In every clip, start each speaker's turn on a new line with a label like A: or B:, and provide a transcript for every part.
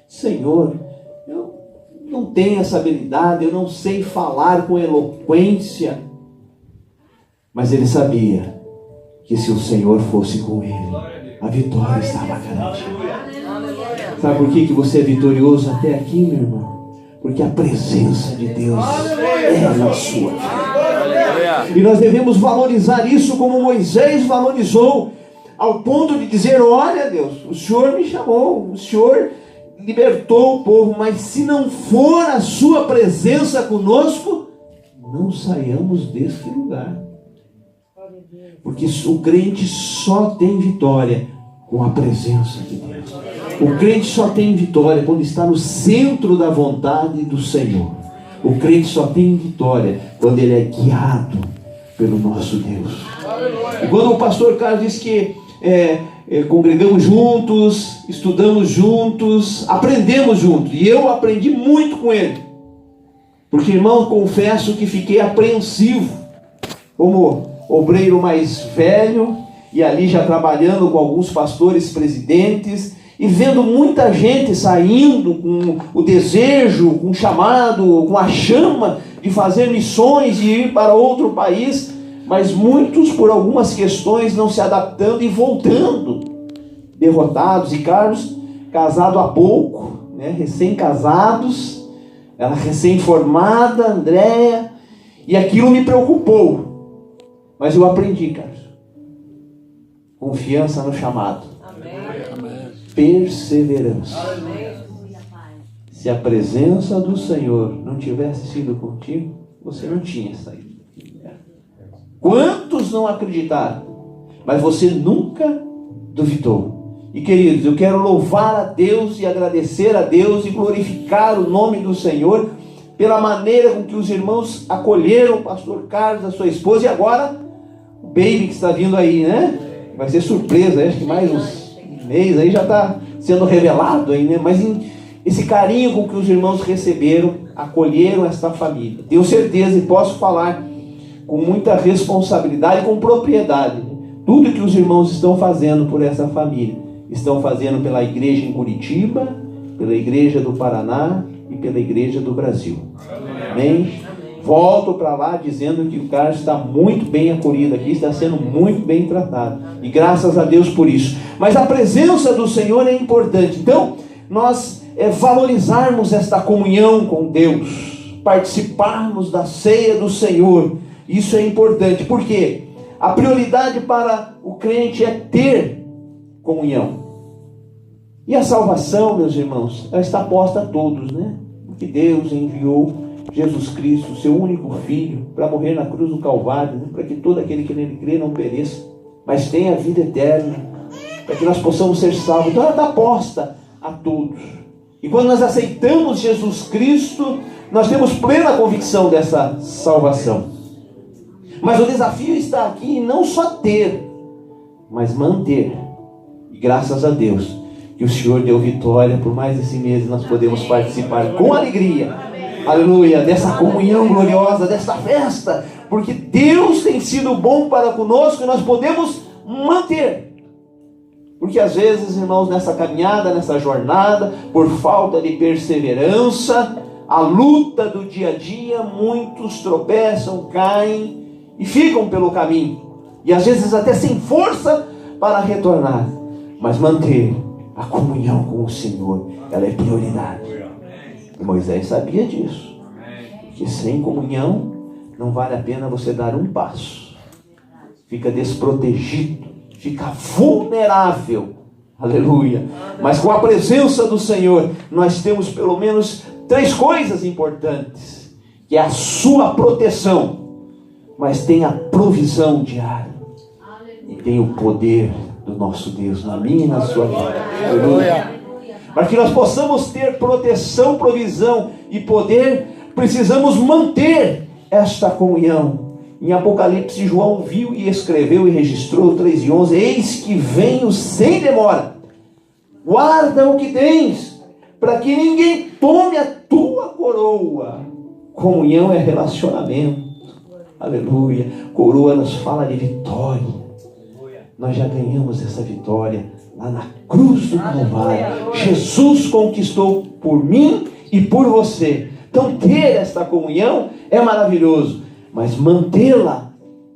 A: Senhor, eu não tenho essa habilidade, eu não sei falar com eloquência. Mas ele sabia que se o Senhor fosse com ele, a vitória estava garantida. Sabe por que você é vitorioso até aqui, meu irmão? Porque a presença de Deus é na sua vida. E nós devemos valorizar isso como Moisés valorizou, ao ponto de dizer: olha, Deus, o Senhor me chamou, o Senhor libertou o povo, mas se não for a sua presença conosco, não saiamos deste lugar. Porque o crente só tem vitória com a presença de Deus. O crente só tem vitória quando está no centro da vontade do Senhor. O crente só tem vitória quando ele é guiado pelo nosso Deus. E quando o pastor Carlos disse que congregamos juntos, estudamos juntos, aprendemos juntos, e eu aprendi muito com ele, porque, irmão, confesso que fiquei apreensivo como obreiro mais velho, e ali já trabalhando com alguns pastores presidentes, e vendo muita gente saindo com o desejo, com o chamado, com a chama de fazer missões, de ir para outro país, mas muitos por algumas questões não se adaptando e voltando derrotados. E Carlos, casado há pouco, né, recém-casados, ela recém-formada, Andréia, e aquilo me preocupou. Mas eu aprendi, Carlos. Confiança no chamado. Amém. Perseverança. Amém. Se a presença do Senhor não tivesse sido contigo, você não tinha saído. Quantos não acreditaram? Mas você nunca duvidou. E, queridos, eu quero louvar a Deus e agradecer a Deus e glorificar o nome do Senhor pela maneira com que os irmãos acolheram o pastor Carlos, a sua esposa, e agora o baby que está vindo aí, né? Vai ser surpresa, acho que mais uns mês aí já está sendo revelado aí, né? Mas esse carinho com que os irmãos receberam, acolheram esta família. Tenho certeza e posso falar com muita responsabilidade e com propriedade. Tudo que os irmãos estão fazendo por essa família, estão fazendo pela igreja em Curitiba, pela igreja do Paraná e pela igreja do Brasil. Amém? Volto para lá dizendo que o Carlos está muito bem acolhido aqui, está sendo muito bem tratado. E graças a Deus por isso. Mas a presença do Senhor é importante. Então, nós valorizarmos esta comunhão com Deus, participarmos da ceia do Senhor. Isso é importante. Por quê? A prioridade para o crente é ter comunhão. E a salvação, meus irmãos, ela está posta a todos, né? Porque Deus enviou Jesus Cristo, seu único Filho, para morrer na cruz do Calvário, né? Para que todo aquele que nele crê não pereça, mas tenha a vida eterna, para que nós possamos ser salvos. Então ela está posta a todos. E quando nós aceitamos Jesus Cristo, nós temos plena convicção dessa salvação. Mas o desafio está aqui em não só ter, mas manter. E graças a Deus que o Senhor deu vitória. Por mais esse mês nós podemos participar com alegria, aleluia, dessa comunhão gloriosa, dessa festa, porque Deus tem sido bom para conosco e nós podemos manter. Porque às vezes, irmãos, nessa caminhada, nessa jornada, por falta de perseverança, a luta do dia a dia, muitos tropeçam, caem e ficam pelo caminho, e às vezes até sem força para retornar. Mas manter a comunhão com o Senhor, ela é prioridade. E Moisés sabia disso, que sem comunhão não vale a pena você dar um passo. Fica desprotegido, fica vulnerável, aleluia. Mas com a presença do Senhor, nós temos pelo menos 3 coisas importantes, que é a sua proteção, mas tem a provisão diária, e tem o poder do nosso Deus na minha e na sua vida. Aleluia. Para que nós possamos ter proteção, provisão e poder, precisamos manter esta comunhão. Em Apocalipse, João viu e escreveu e registrou 3:11: eis que venho sem demora, guarda o que tens, para que ninguém tome a tua coroa. Comunhão é relacionamento, aleluia. Coroa nos fala de vitória. Nós já ganhamos essa vitória lá na cruz do Calvário. Jesus conquistou por mim e por você. Então ter esta comunhão é maravilhoso, mas mantê-la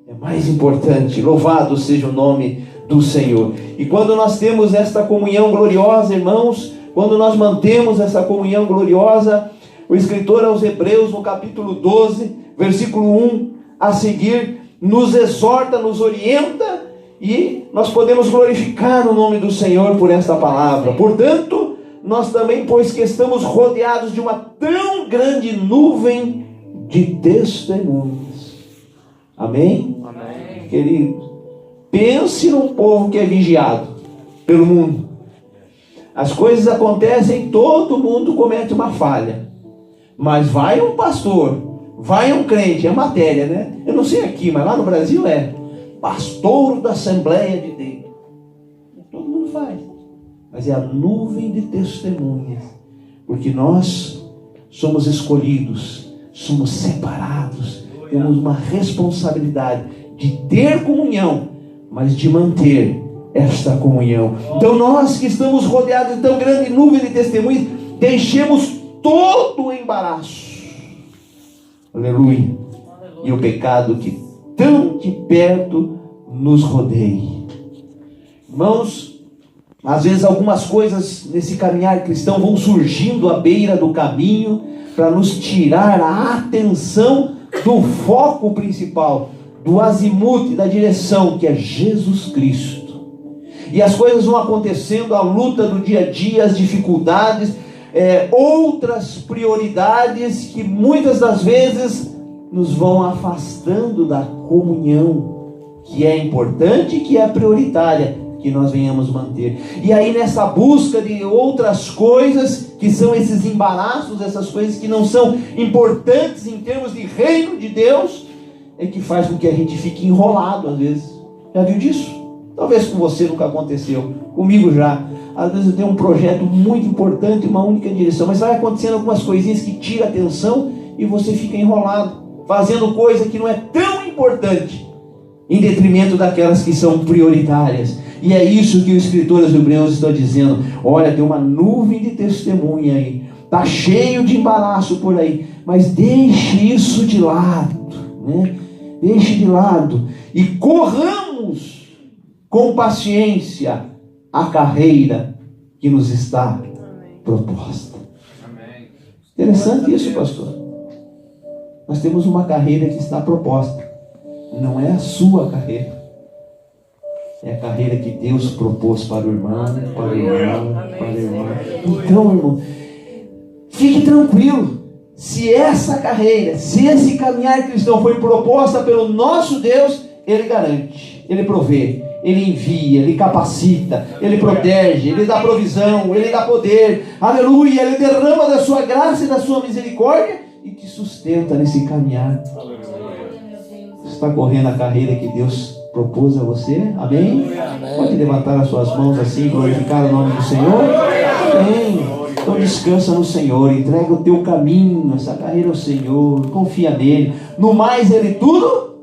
A: é mais importante. Louvado seja o nome do Senhor. E quando nós temos esta comunhão gloriosa, irmãos, quando nós mantemos essa comunhão gloriosa, o escritor aos Hebreus, no capítulo 12, versículo 1 a seguir, nos exorta, nos orienta, e nós podemos glorificar o nome do Senhor por esta palavra. Portanto, nós também, pois que estamos rodeados de uma tão grande nuvem de testemunhas. Amém?
B: Amém.
A: Querido, pense num povo que é vigiado pelo mundo. As coisas acontecem, todo mundo comete uma falha. Mas vai um pastor, vai um crente, é matéria, né? Eu não sei aqui, mas lá no Brasil é pastor da Assembleia de Deus. Todo mundo faz. Mas é a nuvem de testemunhas. Porque nós somos escolhidos, somos separados, temos uma responsabilidade de ter comunhão, mas de manter esta comunhão. Então nós que estamos rodeados de tão grande nuvem de testemunhas, deixemos todo o embaraço, aleluia, e o pecado que tão de perto nos rodeia. Irmãos, às vezes algumas coisas nesse caminhar cristão vão surgindo à beira do caminho para nos tirar a atenção do foco principal, do azimuth, da direção, que é Jesus Cristo. E as coisas vão acontecendo, a luta do dia a dia, as dificuldades, outras prioridades que muitas das vezes nos vão afastando da comunhão, que é importante, que é prioritária, que nós venhamos manter. E aí nessa busca de outras coisas, que são esses embaraços, essas coisas que não são importantes em termos de reino de Deus, é que faz com que a gente fique enrolado às vezes. Já viu disso? Talvez com você nunca aconteceu, comigo já. Às vezes eu tenho um projeto muito importante, uma única direção, mas vai acontecendo algumas coisinhas que tiram a atenção e você fica enrolado, fazendo coisa que não é tão importante, em detrimento daquelas que são prioritárias. E é isso que o escritor aos Hebreus está dizendo. Olha, tem uma nuvem de testemunha aí, está cheio de embaraço por aí, mas deixe isso de lado, né? Deixe de lado e corramos com paciência a carreira que nos está proposta.
B: Amém.
A: Interessante isso, pastor. Nós temos uma carreira que está proposta. Não é a sua carreira. É a carreira que Deus propôs para o irmão, para o irmão, para o irmão. Então, irmão, fique tranquilo. Se essa carreira, se esse caminhar cristão foi proposta pelo nosso Deus, Ele garante, Ele provê, Ele envia, Ele capacita, Ele protege, Ele dá provisão, Ele dá poder, aleluia, Ele derrama da sua graça e da sua misericórdia e te sustenta nesse caminhar. Você está correndo a carreira que Deus propôs a você? Amém? Pode levantar as suas mãos assim, glorificar o nome do Senhor? Amém. Então descansa no Senhor, entrega o teu caminho, essa carreira ao Senhor, confia nele. No mais Ele tudo.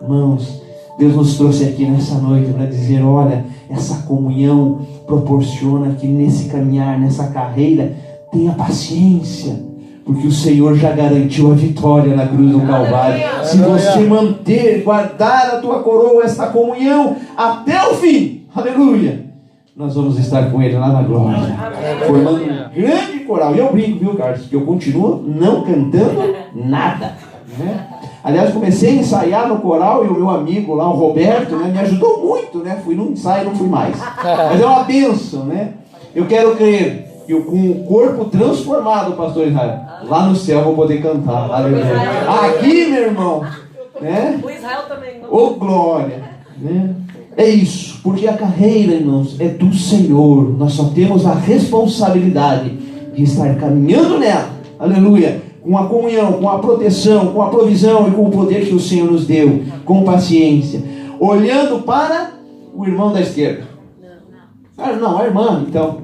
A: Irmãos, Deus nos trouxe aqui nessa noite para dizer, olha, essa comunhão proporciona que nesse caminhar, nessa carreira, tenha paciência, porque o Senhor já garantiu a vitória na cruz do Calvário. Se você manter, guardar a tua coroa, esta comunhão até o fim, aleluia, nós vamos estar com Ele lá na glória, formando um grande coral. E eu brinco, viu, Carlos, que eu continuo não cantando nada, né? Aliás, comecei a ensaiar no coral e o meu amigo lá, o Roberto, né, me ajudou muito, né? Fui num ensaio e não fui mais. Mas é uma bênção, né? Eu quero crer que eu, com o corpo transformado, pastor Israel, lá no céu eu vou poder cantar. Aleluia. Aqui, meu irmão, né?
C: O Israel também.
A: Ô glória, né? É isso, porque a carreira, irmãos, é do Senhor. Nós só temos a responsabilidade de estar caminhando nela. Aleluia. Com a comunhão, com a proteção, com a provisão e com o poder que o Senhor nos deu, com paciência, olhando para o irmão da esquerda. Não, a irmã, então,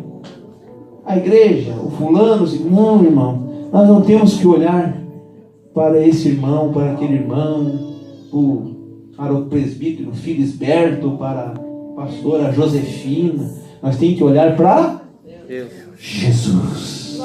A: a igreja, o fulano, não, irmão, nós não temos que olhar para esse irmão, para aquele irmão, para o presbítero Filisberto, para pastora Josefina, nós temos que olhar para Jesus.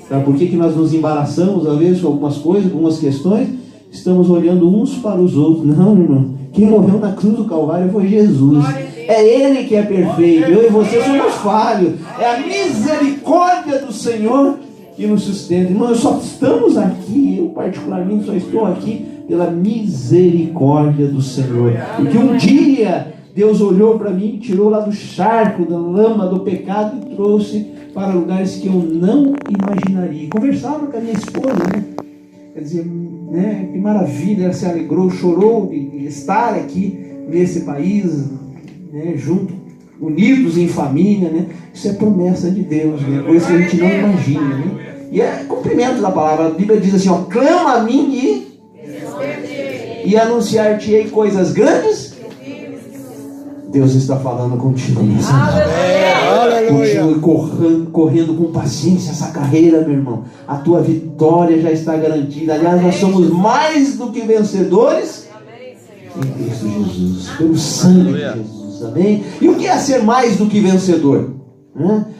A: Sabe por que nós nos embaraçamos às vezes com algumas coisas, algumas questões? Estamos olhando uns para os outros. Não, irmão, quem morreu na cruz do Calvário foi Jesus. É Ele que é perfeito. Eu e você somos falhos. É a misericórdia do Senhor que nos sustenta. Irmão, nós só estamos aqui, eu particularmente só estou aqui pela misericórdia do Senhor. Porque um dia Deus olhou para mim, tirou lá do charco, da lama, do pecado e trouxe para lugares que eu não imaginaria. Conversava com a minha esposa, né? Quer dizer, né, que maravilha, ela se alegrou, chorou de estar aqui nesse país, né, junto, unidos em família, né? Isso é promessa de Deus, né? Coisa que a gente não imagina, né? E é cumprimento da palavra. A Bíblia diz assim, ó, clama a mim e anunciar-te-ei coisas grandes. Deus está falando contigo nessa noite. Continue correndo com paciência essa carreira, meu irmão. A tua vitória já está garantida. Aliás, nós somos mais do que vencedores em Cristo Jesus, pelo sangue de Jesus. Amém? E o que é ser mais do que vencedor?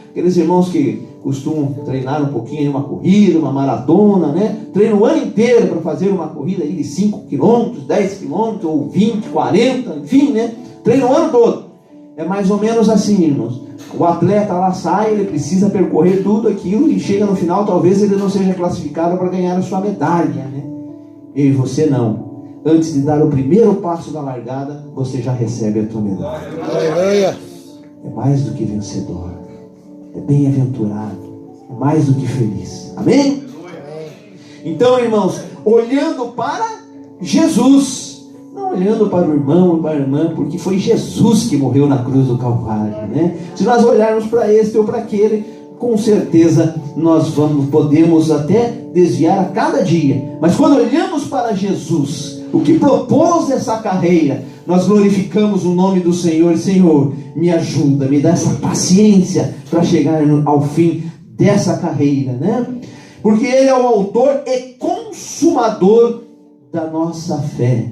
A: Aqueles irmãos que costumam treinar um pouquinho em uma corrida, uma maratona, né? Treinam o ano inteiro para fazer uma corrida aí de 5 km, 10 km, ou 20, 40, enfim, né? Treinam o ano todo. É mais ou menos assim, irmãos. O atleta lá sai, ele precisa percorrer tudo aquilo e chega no final, talvez ele não seja classificado para ganhar a sua medalha, né? Eu e você não. Antes de dar o primeiro passo da largada, você já recebe a tua medalha. É mais do que vencedor. É bem-aventurado. É mais do que feliz. Amém? Então, irmãos, olhando para Jesus. Não olhando para o irmão e para a irmã, porque foi Jesus que morreu na cruz do Calvário, né? Se nós olharmos para este ou para aquele, com certeza nós podemos até desviar a cada dia. Mas quando olhamos para Jesus, o que propôs essa carreira, nós glorificamos o nome do Senhor. Senhor, me ajuda, me dá essa paciência para chegar ao fim dessa carreira, né? Porque Ele é o autor e consumador da nossa fé.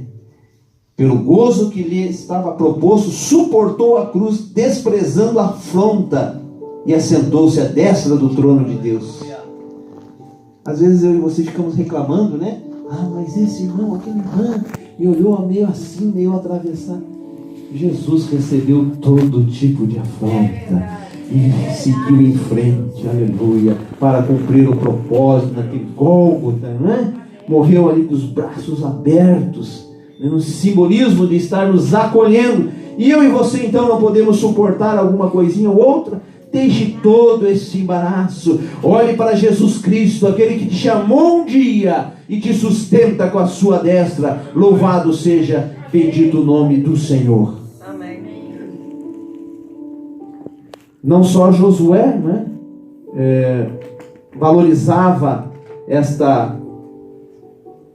A: Pelo gozo que lhe estava proposto, suportou a cruz, desprezando a afronta, e assentou-se à destra do trono de Deus. Às vezes eu e você ficamos reclamando, né? Mas esse irmão, aquele irmão, me olhou meio assim, meio atravessado. Jesus recebeu todo tipo de afronta e seguiu em frente, aleluia, para cumprir o propósito naquele Gólgota, não é? Morreu ali com os braços abertos, no simbolismo de estar nos acolhendo. E eu e você então não podemos suportar alguma coisinha ou outra? Deixe todo esse embaraço, olhe para Jesus Cristo, aquele que te chamou um dia e te sustenta com a sua destra. Louvado seja, bendito o nome do Senhor.
B: Amém.
A: Não só Josué, né, valorizava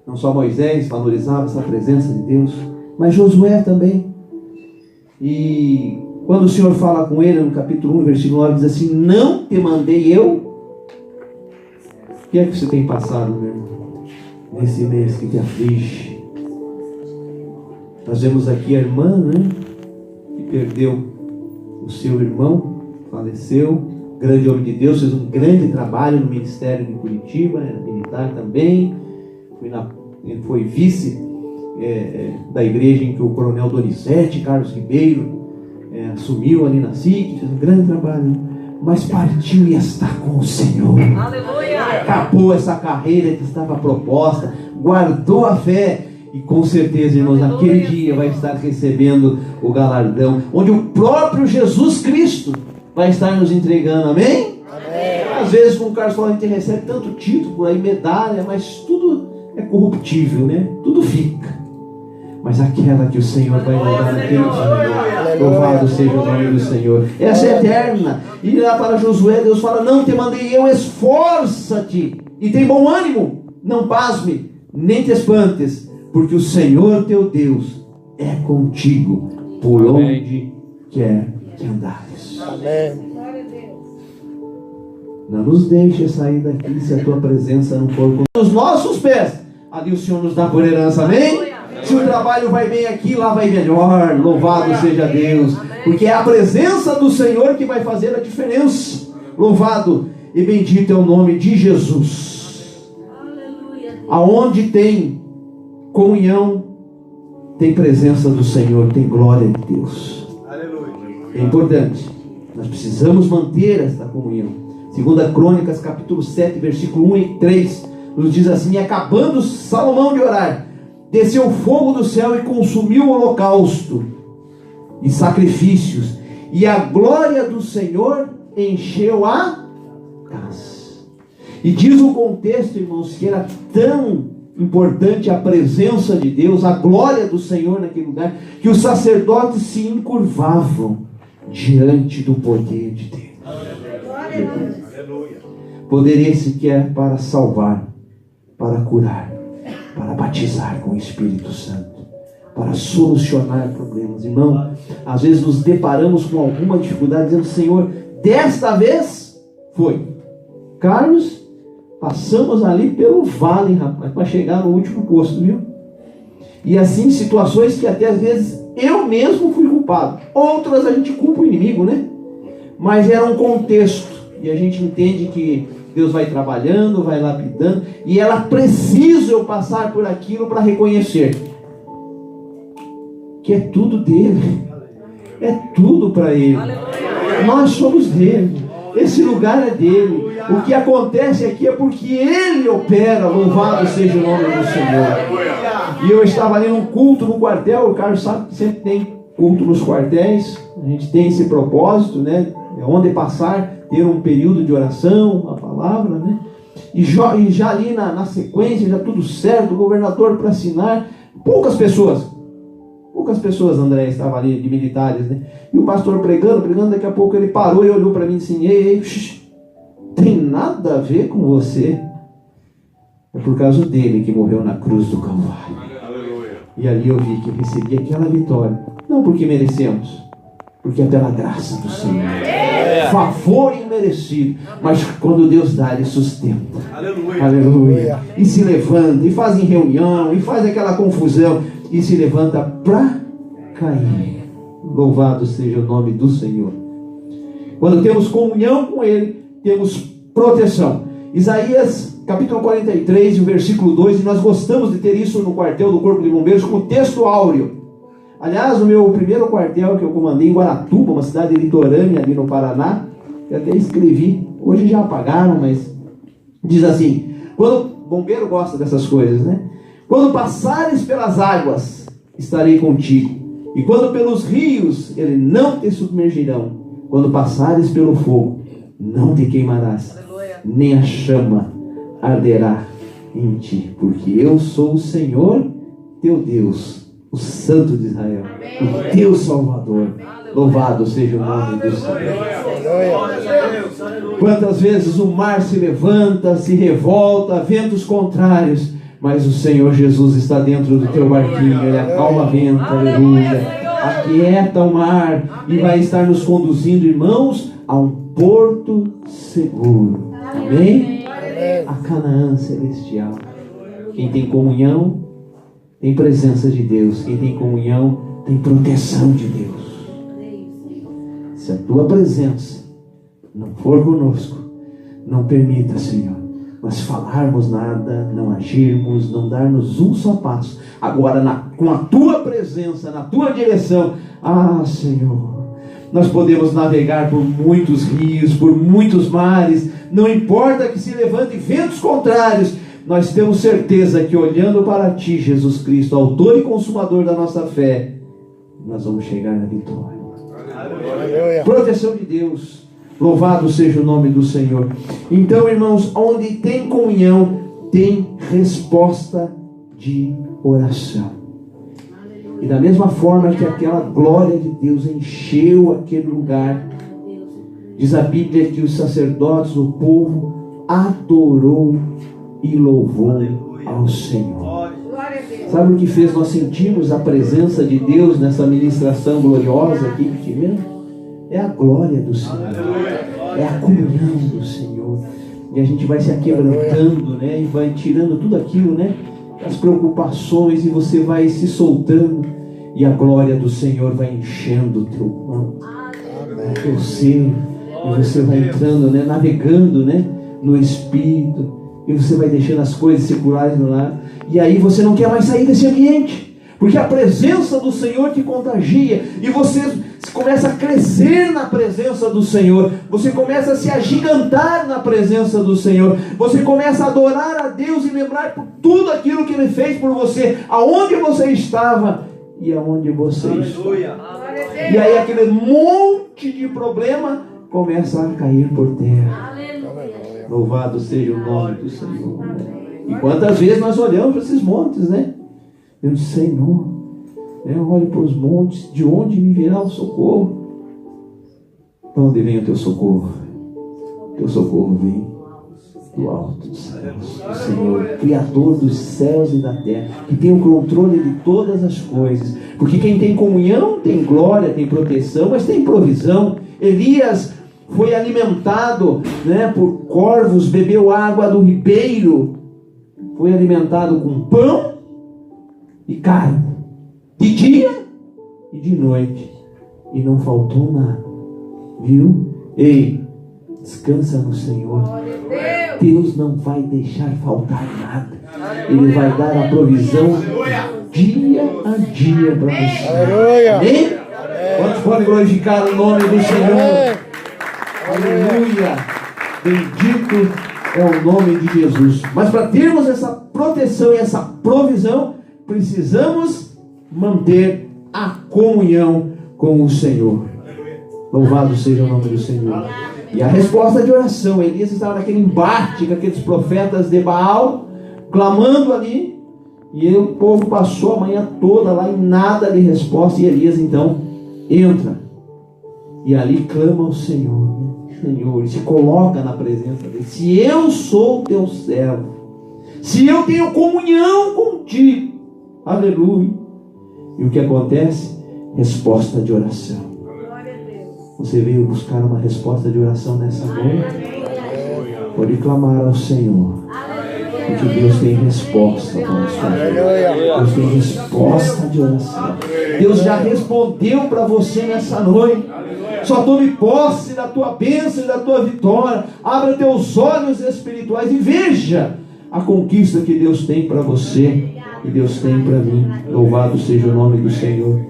A: não só Moisés valorizava essa presença de Deus, mas Josué também. E quando o Senhor fala com ele no capítulo 1, versículo 9, diz assim: não te mandei eu? O que é que você tem passado, meu irmão, nesse mês que te aflige? Nós vemos aqui a irmã, né, que perdeu o seu irmão, faleceu, grande homem de Deus, fez um grande trabalho no ministério de Curitiba, era militar também, foi vice da igreja em que o coronel Donizete Carlos Ribeiro assumiu ali na SIC, fez um grande trabalho, mas partiu e está com o Senhor.
B: Aleluia!
A: Acabou essa carreira que estava proposta, guardou a fé e com certeza, irmãos, naquele dia vai estar recebendo o galardão, onde o próprio Jesus Cristo vai estar nos entregando, amém? Amém. Às vezes, como o Carlos falou, a gente recebe tanto título, aí medalha, mas tudo é corruptível, né? Tudo fica. Mas aquela que o Senhor vai nos dar naquele dia, louvado seja o nome do Senhor. Essa é eterna. E lá para Josué, Deus fala: não te mandei eu, esforça-te e tem bom ânimo, não pasme, nem te espantes, porque o Senhor teu Deus é contigo por onde quer que andares.
C: Amém.
A: Não nos deixe sair daqui se a tua presença não for com os nossos pés. Ali o Senhor nos dá por herança, amém? Se o trabalho vai bem aqui, lá vai melhor. Louvado seja Deus. Porque é a presença do Senhor que vai fazer a diferença. Louvado e bendito é o nome de Jesus. Aonde tem comunhão, tem presença do Senhor, tem glória de Deus. É importante. Nós precisamos manter esta comunhão. 2 Crônicas, capítulo 7, versículo 1 e 3, nos diz assim: e acabando Salomão de orar, desceu fogo do céu e consumiu o holocausto e sacrifícios, e a glória do Senhor encheu a casa. E diz o contexto, irmãos, que era tão importante a presença de Deus, a glória do Senhor naquele lugar, que os sacerdotes se encurvavam diante do poder de Deus. Poder esse que é para salvar, para curar, para batizar com o Espírito Santo, para solucionar problemas. Irmão, às vezes nos deparamos com alguma dificuldade, dizendo: Senhor, desta vez foi. Carlos, passamos ali pelo vale, rapaz, para chegar no último posto, viu? E assim, situações que até às vezes eu mesmo fui culpado. Outras a gente culpa o inimigo, né? Mas era um contexto. E a gente entende que Deus vai trabalhando, vai lapidando. E ela precisa eu passar por aquilo para reconhecer que é tudo dele. É tudo para ele. Nós somos dele. Esse lugar é dele. O que acontece aqui é porque ele opera. Louvado seja o nome do Senhor. E eu estava ali num culto no quartel. O Carlos sabe que sempre tem culto nos quartéis. A gente tem esse propósito, né? Onde passar, ter um período de oração, a palavra, né? E já ali na sequência, já tudo certo, o governador para assinar. Poucas pessoas, André, estavam ali, de militares, né? E o pastor pregando, daqui a pouco ele parou e olhou para mim e disse: ei, tem nada a ver com você. É por causa dele que morreu na cruz do Calvário. E ali eu vi que eu recebi aquela vitória. Não porque merecemos, porque é pela graça do Senhor. Favor imerecido. Mas quando Deus dá, Ele sustenta. Aleluia. E se levanta, e faz em reunião, e faz aquela confusão, e se levanta para cair. Louvado seja o nome do Senhor. Quando temos comunhão com Ele, temos proteção. Isaías capítulo 43, o versículo 2, e nós gostamos de ter isso no quartel do Corpo de Bombeiros como texto áureo. Aliás, o meu primeiro quartel que eu comandei em Guaratuba, uma cidade litorânea ali no Paraná, eu até escrevi, hoje já apagaram, mas diz assim: quando o bombeiro gosta dessas coisas, né? Quando passares pelas águas, estarei contigo, e quando pelos rios, ele não te submergirão. Quando passares pelo fogo, não te queimarás, nem a chama arderá em ti, porque eu sou o Senhor teu Deus, o Santo de Israel, o teu Salvador. Louvado seja o nome do Senhor. Quantas vezes o mar se levanta, se revolta, ventos contrários, mas o Senhor Jesus está dentro do teu barquinho. Ele acalma vento, aleluia, aquieta o mar e vai estar nos conduzindo, irmãos, a um porto seguro. Amém? A Canaã celestial. Quem tem comunhão tem presença de Deus. Quem tem comunhão tem proteção de Deus. Se a tua presença não for conosco, não permita, Senhor, nós falarmos nada, não agirmos, não darmos um só passo. Agora, com a tua presença, na tua direção, Senhor, nós podemos navegar por muitos rios, por muitos mares, não importa que se levante ventos contrários, nós temos certeza que olhando para ti, Jesus Cristo, autor e consumador da nossa fé, nós vamos chegar na vitória. Aleluia. Proteção de Deus, louvado seja o nome do Senhor. Então, irmãos, onde tem comunhão, tem resposta de oração. E da mesma forma que aquela glória de Deus encheu aquele lugar, diz a Bíblia que os sacerdotes, o povo, adorou e louvou ao Senhor. Sabe o que fez nós sentirmos a presença de Deus nessa ministração gloriosa aqui que tivemos? É a glória do Senhor, é a comunhão do Senhor. E a gente vai se aquebrantando, né? E vai tirando tudo aquilo, né? as preocupações, e você vai se soltando, e a glória do Senhor vai enchendo o teu manto, o teu ser, e você vai entrando, né, navegando, né, no Espírito, e você vai deixando as coisas circulares no lar, e aí você não quer mais sair desse ambiente, porque a presença do Senhor te contagia, e você começa a crescer na presença do Senhor, você começa a se agigantar na presença do Senhor, você começa a adorar a Deus e lembrar por tudo aquilo que Ele fez por você, aonde você estava e aonde você está. E aí aquele monte de problema começa a cair por terra. Louvado seja o nome do Senhor. E quantas vezes nós olhamos para esses montes, né? Eu disse, Senhor, eu olho para os montes, de onde me virá o socorro? De onde vem o teu socorro? O teu socorro vem do alto dos céus, do Senhor, Criador dos céus e da terra, que tem o controle de todas as coisas. Porque quem tem comunhão tem glória, tem proteção, mas tem provisão. Elias foi alimentado, né, por corvos, bebeu água do ribeiro, foi alimentado com pão e carne, de dia e de noite, e não faltou nada, viu? Ei, descansa no Senhor. Deus não vai deixar faltar nada, Ele vai dar a provisão dia a dia para você. Amém? Quantos podem glorificar o nome do Senhor? Aleluia! Bendito é o nome de Jesus. Mas para termos essa proteção e essa provisão, precisamos manter a comunhão com o Senhor. Louvado seja o nome do Senhor. E a resposta de oração, Elias estava naquele embate com aqueles profetas de Baal, clamando ali, e o povo passou a manhã toda lá e nada de resposta. E Elias então entra e ali clama ao Senhor, né? Senhor, e se coloca na presença dele. Se eu sou teu servo, se eu tenho comunhão contigo, aleluia. E o que acontece? Resposta de oração. Você veio buscar uma resposta de oração nessa noite? Pode clamar ao Senhor, porque Deus tem resposta para nós. Deus tem resposta de oração. Deus já respondeu para você nessa noite. Só tome posse da tua bênção e da tua vitória. Abra teus olhos espirituais e veja a conquista que Deus tem para você e Deus tem para mim. Louvado seja o nome do Senhor.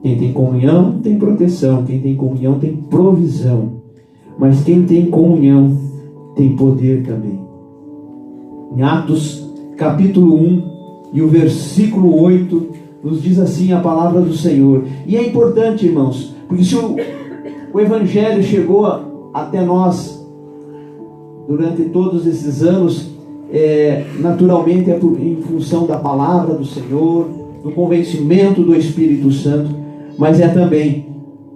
A: Quem tem comunhão tem proteção, quem tem comunhão tem provisão, mas quem tem comunhão tem poder também. Em Atos capítulo 1 e o versículo 8 nos diz assim a palavra do Senhor. E é importante, irmãos, porque se o Evangelho chegou até nós durante todos esses anos, naturalmente é em função da palavra do Senhor, do convencimento do Espírito Santo, mas é também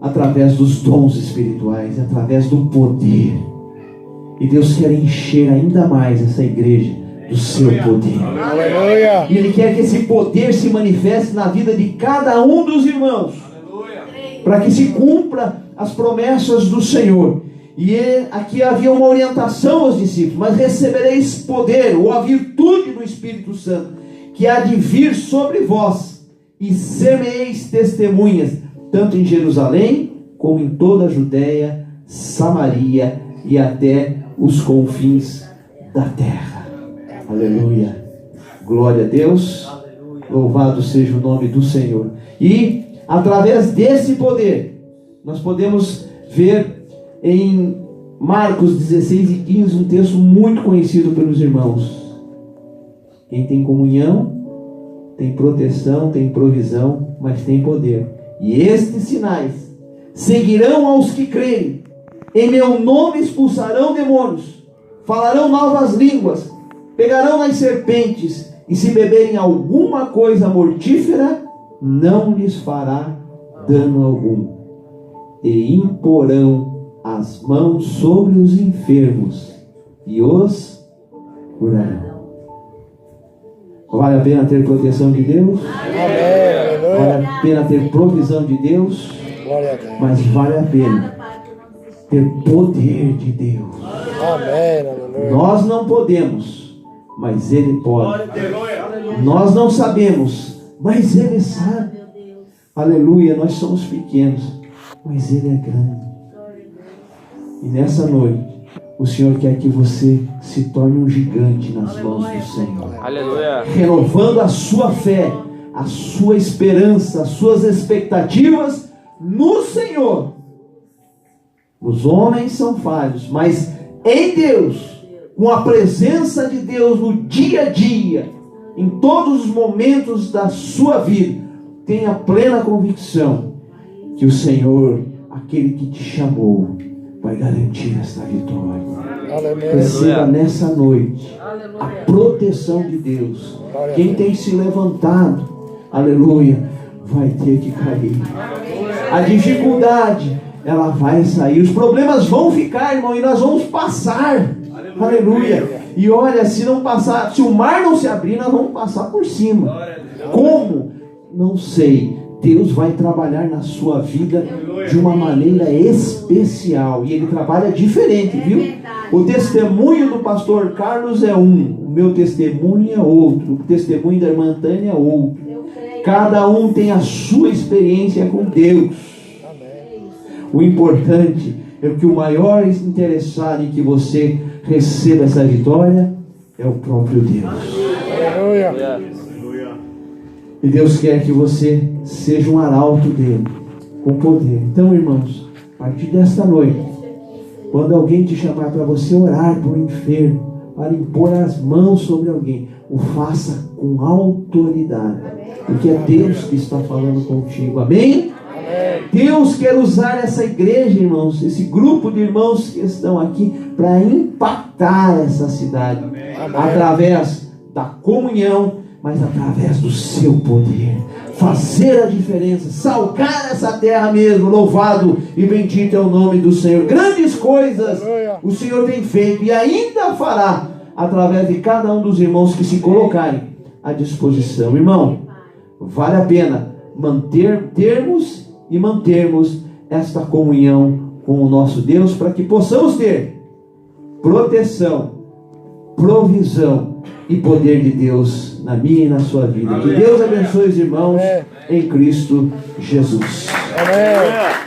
A: através dos dons espirituais, através do poder. E Deus quer encher ainda mais essa igreja do seu poder. Aleluia. E Ele quer que esse poder se manifeste na vida de cada um dos irmãos, para que se cumpra as promessas do Senhor. E aqui havia uma orientação aos discípulos: mas recebereis poder, ou a virtude do Espírito Santo, que há de vir sobre vós, e semeis testemunhas, tanto em Jerusalém, como em toda a Judéia, Samaria e até os confins da terra. Aleluia. Glória a Deus. Louvado seja o nome do Senhor. E através desse poder, nós podemos ver em Marcos 16 e 15 um texto muito conhecido pelos irmãos. Quem tem comunhão tem proteção, tem provisão, mas tem poder. E estes sinais seguirão aos que crerem. Em meu nome expulsarão demônios, falarão novas línguas, pegarão nas serpentes, e se beberem alguma coisa mortífera, não lhes fará dano algum. E imporão as mãos sobre os enfermos e os curarão. Vale a pena ter proteção de Deus? Amém. Vale a pena ter provisão de Deus? Mas vale a pena ter poder de Deus. Amém. Nós não podemos mas Ele pode. Nós não sabemos, mas Ele sabe. Aleluia, nós somos pequenos, mas Ele é grande. E nessa noite, o Senhor quer que você se torne um gigante nas mãos do Senhor.
B: Aleluia.
A: Renovando a sua fé, a sua esperança, as suas expectativas no Senhor. Os homens são falhos, mas em Deus, com a presença de Deus no dia a dia, em todos os momentos da sua vida, tenha plena convicção que o Senhor, aquele que te chamou, vai garantir esta vitória. Receba nessa noite a proteção de Deus. Quem tem se levantado, aleluia, vai ter que cair. A dificuldade, ela vai sair. Os problemas vão ficar, irmão, e nós vamos passar. Aleluia. E olha, se não passar, se o mar não se abrir, nós vamos passar por cima. Como? Não sei. Deus vai trabalhar na sua vida de uma maneira especial. E Ele trabalha diferente, viu? O testemunho do pastor Carlos é um. O meu testemunho é outro. O testemunho da irmã Tânia é outro. Cada um tem a sua experiência com Deus. O importante é que o maior interessado em que você receba essa vitória é o próprio Deus. E Deus quer que você seja um arauto dele, com poder. Então, irmãos, a partir desta noite, quando alguém te chamar para você orar por um enfermo, para impor as mãos sobre alguém, o faça com autoridade, porque é Deus que está falando contigo. Amém? Deus quer usar essa igreja, irmãos, esse grupo de irmãos que estão aqui, para impactar essa cidade, através da comunhão, mas através do seu poder, fazer a diferença, salgar essa terra mesmo. Louvado e bendito é o nome do Senhor. Grandes coisas o Senhor tem feito e ainda fará, através de cada um dos irmãos que se colocarem à disposição. Irmão, vale a pena termos esta comunhão com o nosso Deus, para que possamos ter proteção, provisão e poder de Deus na minha e na sua vida. Que Deus abençoe os irmãos em Cristo Jesus.
B: Amém.